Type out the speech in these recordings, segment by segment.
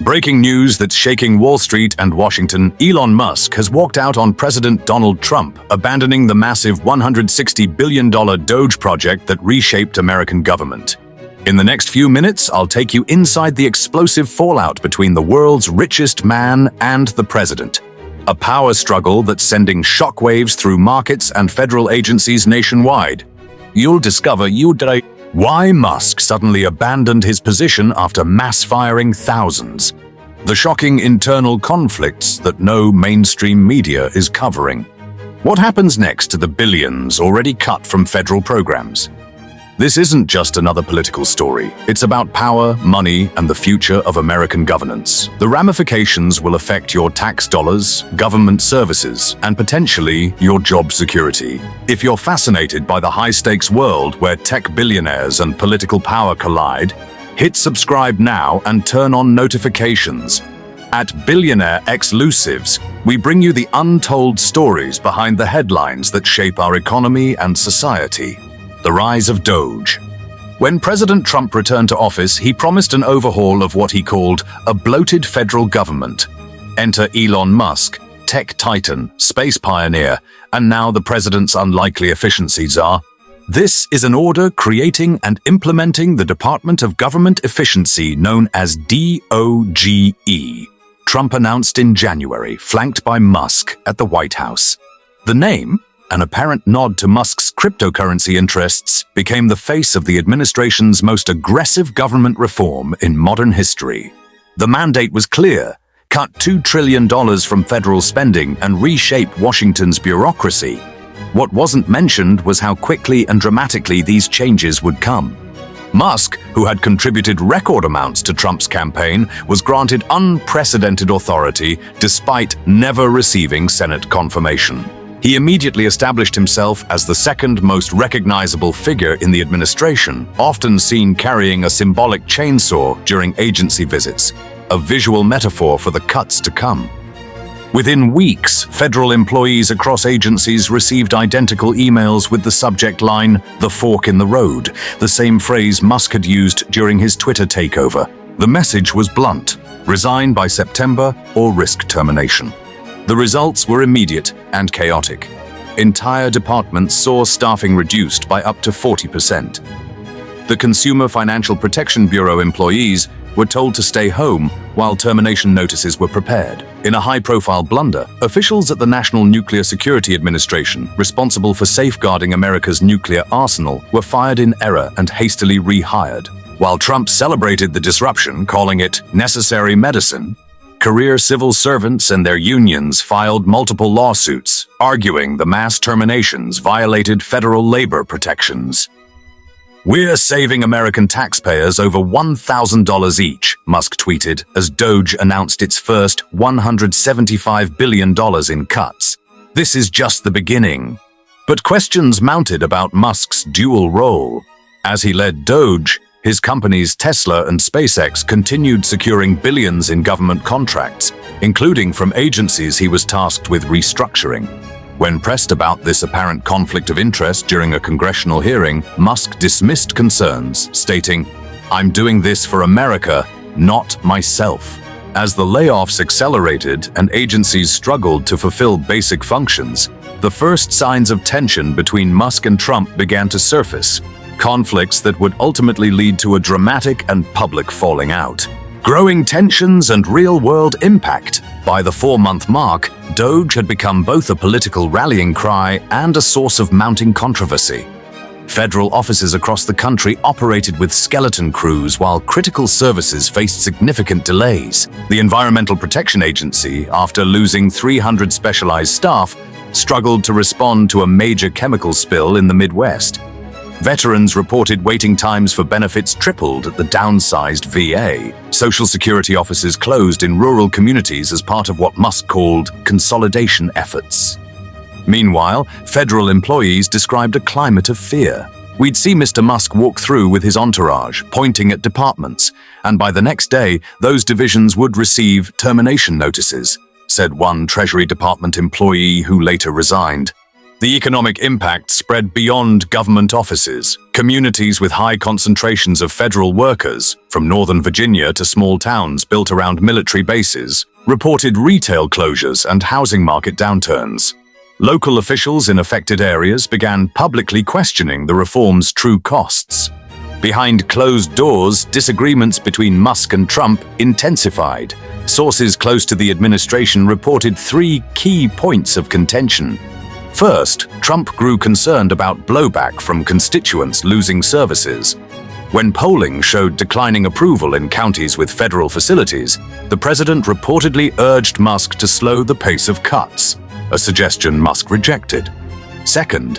Breaking news that's shaking Wall Street and Washington: Elon Musk has walked out on President Donald Trump, abandoning the massive $160 billion DOGE project that reshaped American government. In the next few minutes, I'll take you inside the explosive fallout between the world's richest man and the president. A power struggle that's sending shockwaves through markets and federal agencies nationwide. You'll discover why Musk suddenly abandoned his position after mass-firing thousands. The shocking internal conflicts that no mainstream media is covering. What happens next to the billions already cut from federal programs? This isn't just another political story. It's about power, money, and the future of American governance. The ramifications will affect your tax dollars, government services, and potentially your job security. If you're fascinated by the high-stakes world where tech billionaires and political power collide, hit subscribe now and turn on notifications. At Billionaire Exclusives, we bring you the untold stories behind the headlines that shape our economy and society. The rise of DOGE. When President Trump returned to office, he promised an overhaul of what he called a bloated federal government. Enter Elon Musk, tech titan, space pioneer, and now the president's unlikely efficiency czar. This is an order creating and implementing the Department of Government Efficiency known as DOGE. Trump announced in January, flanked by Musk at the White House. The name, an apparent nod to Musk's cryptocurrency interests, became the face of the administration's most aggressive government reform in modern history. The mandate was clear: cut $2 trillion from federal spending and reshape Washington's bureaucracy. What wasn't mentioned was how quickly and dramatically these changes would come. Musk, who had contributed record amounts to Trump's campaign, was granted unprecedented authority despite never receiving Senate confirmation. He immediately established himself as the second most recognizable figure in the administration, often seen carrying a symbolic chainsaw during agency visits, a visual metaphor for the cuts to come. Within weeks, federal employees across agencies received identical emails with the subject line, "The fork in the road," the same phrase Musk had used during his Twitter takeover. The message was blunt: resign by September or risk termination. The results were immediate and chaotic. Entire departments saw staffing reduced by up to 40%. The Consumer Financial Protection Bureau employees were told to stay home while termination notices were prepared. In a high-profile blunder, officials at the National Nuclear Security Administration, responsible for safeguarding America's nuclear arsenal, were fired in error and hastily rehired. While Trump celebrated the disruption, calling it necessary medicine, career civil servants and their unions filed multiple lawsuits, arguing the mass terminations violated federal labor protections. "We're saving American taxpayers over $1,000 each," Musk tweeted as DOGE announced its first $175 billion in cuts. This is just the beginning. But questions mounted about Musk's dual role. As he led DOGE, his companies Tesla and SpaceX continued securing billions in government contracts, including from agencies he was tasked with restructuring. When pressed about this apparent conflict of interest during a congressional hearing, Musk dismissed concerns, stating, "I'm doing this for America, not myself." As the layoffs accelerated and agencies struggled to fulfill basic functions, the first signs of tension between Musk and Trump began to surface. Conflicts that would ultimately lead to a dramatic and public falling out. Growing tensions and real-world impact. By the 4-month mark, DOGE had become both a political rallying cry and a source of mounting controversy. Federal offices across the country operated with skeleton crews while critical services faced significant delays. The Environmental Protection Agency, after losing 300 specialized staff, struggled to respond to a major chemical spill in the Midwest. Veterans reported waiting times for benefits tripled at the downsized VA. Social Security offices closed in rural communities as part of what Musk called consolidation efforts. Meanwhile, federal employees described a climate of fear. We'd see Mr. Musk walk through with his entourage, pointing at departments, and by the next day, those divisions would receive termination notices, said one Treasury Department employee who later resigned. The economic impact spread beyond government offices. Communities with high concentrations of federal workers, from Northern Virginia to small towns built around military bases, reported retail closures and housing market downturns. Local officials in affected areas began publicly questioning the reform's true costs. Behind closed doors, disagreements between Musk and Trump intensified. Sources close to the administration reported 3 key points of contention. First, Trump grew concerned about blowback from constituents losing services. When polling showed declining approval in counties with federal facilities, the president reportedly urged Musk to slow the pace of cuts, a suggestion Musk rejected. Second,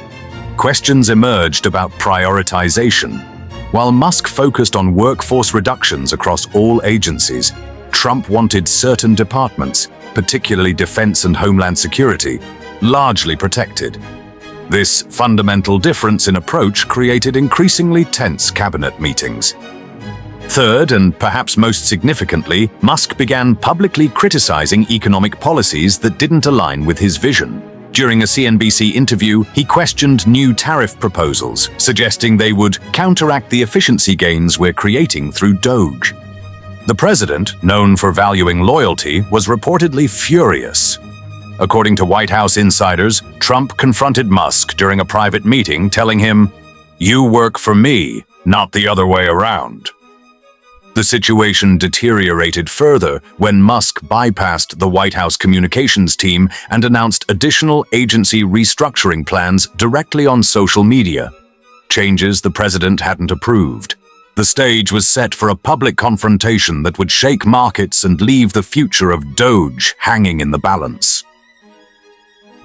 questions emerged about prioritization. While Musk focused on workforce reductions across all agencies, Trump wanted certain departments, particularly defense and homeland security, largely protected. This fundamental difference in approach created increasingly tense cabinet meetings. Third, and perhaps most significantly, Musk began publicly criticizing economic policies that didn't align with his vision. During a CNBC interview, he questioned new tariff proposals, suggesting they would counteract the efficiency gains we're creating through DOGE. The president, known for valuing loyalty, was reportedly furious. According to White House insiders, Trump confronted Musk during a private meeting, telling him, "You work for me, not the other way around." The situation deteriorated further when Musk bypassed the White House communications team and announced additional agency restructuring plans directly on social media, changes the president hadn't approved. The stage was set for a public confrontation that would shake markets and leave the future of DOGE hanging in the balance.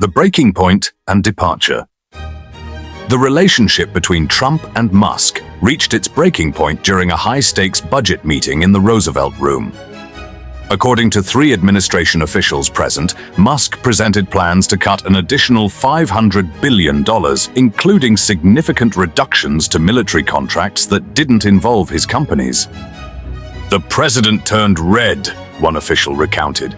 The breaking point and departure. The relationship between Trump and Musk reached its breaking point during a high-stakes budget meeting in the Roosevelt Room. According to 3 administration officials present, Musk presented plans to cut an additional $500 billion, including significant reductions to military contracts that didn't involve his companies. "The president turned red," one official recounted.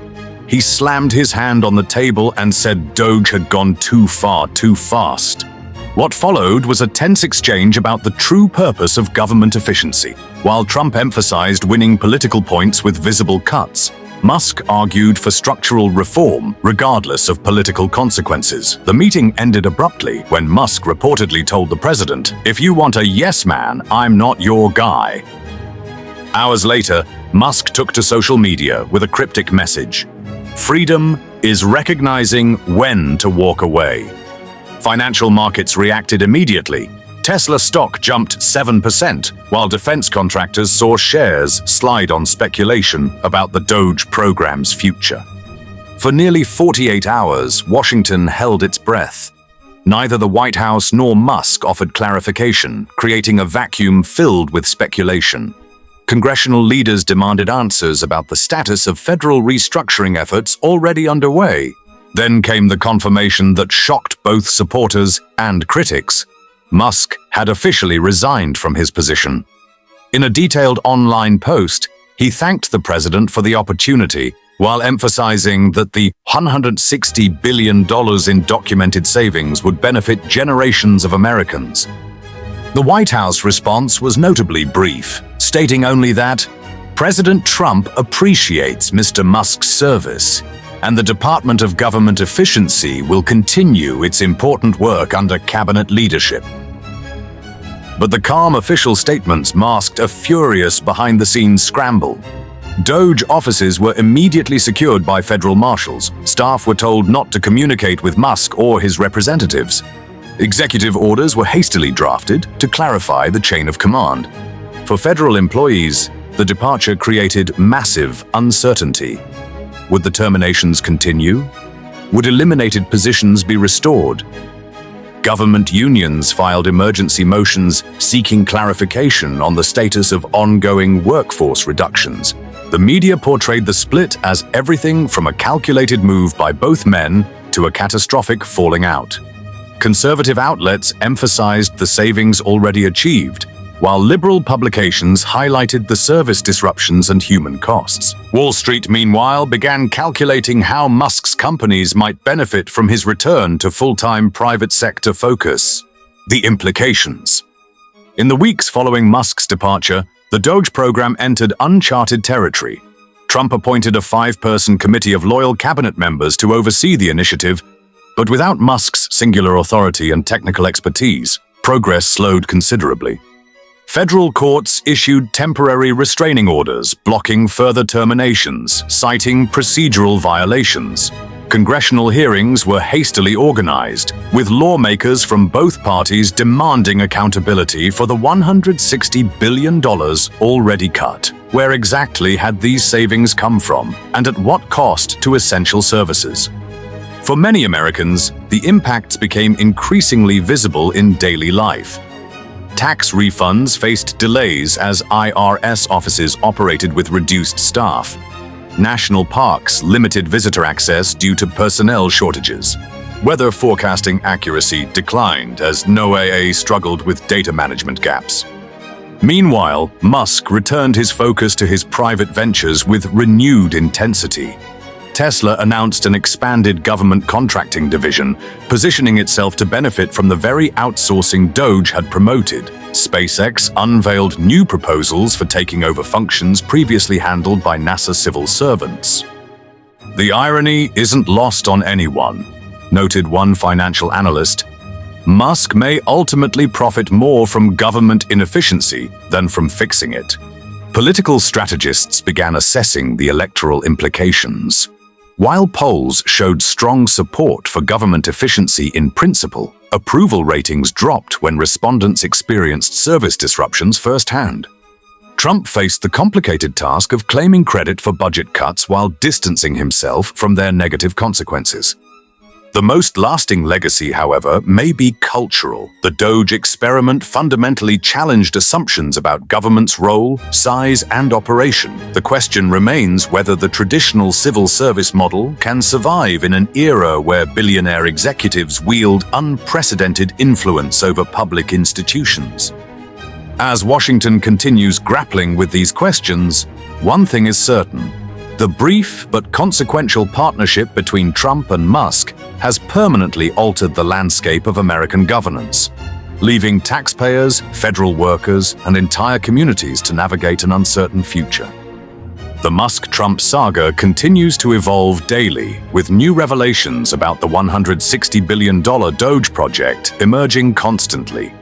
He slammed his hand on the table and said DOGE had gone too far, too fast. What followed was a tense exchange about the true purpose of government efficiency. While Trump emphasized winning political points with visible cuts, Musk argued for structural reform, regardless of political consequences. The meeting ended abruptly when Musk reportedly told the president, "If you want a yes man, I'm not your guy." Hours later, Musk took to social media with a cryptic message. "Freedom is recognizing when to walk away." Financial markets reacted immediately. Tesla stock jumped 7%, while defense contractors saw shares slide on speculation about the DOGE program's future. For nearly 48 hours, Washington held its breath. Neither the White House nor Musk offered clarification, creating a vacuum filled with speculation. Congressional leaders demanded answers about the status of federal restructuring efforts already underway. Then came the confirmation that shocked both supporters and critics. Musk had officially resigned from his position. In a detailed online post, he thanked the president for the opportunity, while emphasizing that the $160 billion in documented savings would benefit generations of Americans. The White House response was notably brief, stating only that President Trump appreciates Mr. Musk's service, and the Department of Government Efficiency will continue its important work under cabinet leadership. But the calm official statements masked a furious behind-the-scenes scramble. DOGE offices were immediately secured by federal marshals. Staff were told not to communicate with Musk or his representatives. Executive orders were hastily drafted to clarify the chain of command. For federal employees, the departure created massive uncertainty. Would the terminations continue? Would eliminated positions be restored? Government unions filed emergency motions seeking clarification on the status of ongoing workforce reductions. The media portrayed the split as everything from a calculated move by both men to a catastrophic falling out. Conservative outlets emphasized the savings already achieved, while liberal publications highlighted the service disruptions and human costs. Wall Street, meanwhile, began calculating how Musk's companies might benefit from his return to full-time private sector focus. The implications. In the weeks following Musk's departure, the DOGE program entered uncharted territory. Trump appointed a 5-person committee of loyal cabinet members to oversee the initiative, but without Musk's singular authority and technical expertise, progress slowed considerably. Federal courts issued temporary restraining orders blocking further terminations, citing procedural violations. Congressional hearings were hastily organized, with lawmakers from both parties demanding accountability for the $160 billion already cut. Where exactly had these savings come from, and at what cost to essential services? For many Americans, the impacts became increasingly visible in daily life. Tax refunds faced delays as IRS offices operated with reduced staff. National parks limited visitor access due to personnel shortages. Weather forecasting accuracy declined as NOAA struggled with data management gaps. Meanwhile, Musk returned his focus to his private ventures with renewed intensity. Tesla announced an expanded government contracting division, positioning itself to benefit from the very outsourcing DOGE had promoted. SpaceX unveiled new proposals for taking over functions previously handled by NASA civil servants. The irony isn't lost on anyone, noted one financial analyst. Musk may ultimately profit more from government inefficiency than from fixing it. Political strategists began assessing the electoral implications. While polls showed strong support for government efficiency in principle, approval ratings dropped when respondents experienced service disruptions firsthand. Trump faced the complicated task of claiming credit for budget cuts while distancing himself from their negative consequences. The most lasting legacy, however, may be cultural. The DOGE experiment fundamentally challenged assumptions about government's role, size, and operation. The question remains whether the traditional civil service model can survive in an era where billionaire executives wield unprecedented influence over public institutions. As Washington continues grappling with these questions, one thing is certain. The brief but consequential partnership between Trump and Musk has permanently altered the landscape of American governance, leaving taxpayers, federal workers, and entire communities to navigate an uncertain future. The Musk-Trump saga continues to evolve daily, with new revelations about the $160 billion DOGE project emerging constantly.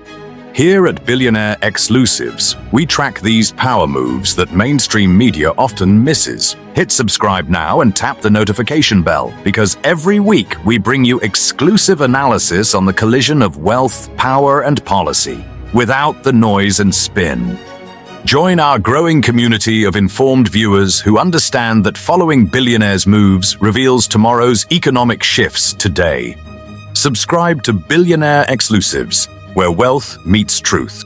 Here at Billionaire Exclusives, we track these power moves that mainstream media often misses. Hit subscribe now and tap the notification bell, because every week we bring you exclusive analysis on the collision of wealth, power, and policy, without the noise and spin. Join our growing community of informed viewers who understand that following billionaires' moves reveals tomorrow's economic shifts today. Subscribe to Billionaire Exclusives, where wealth meets truth.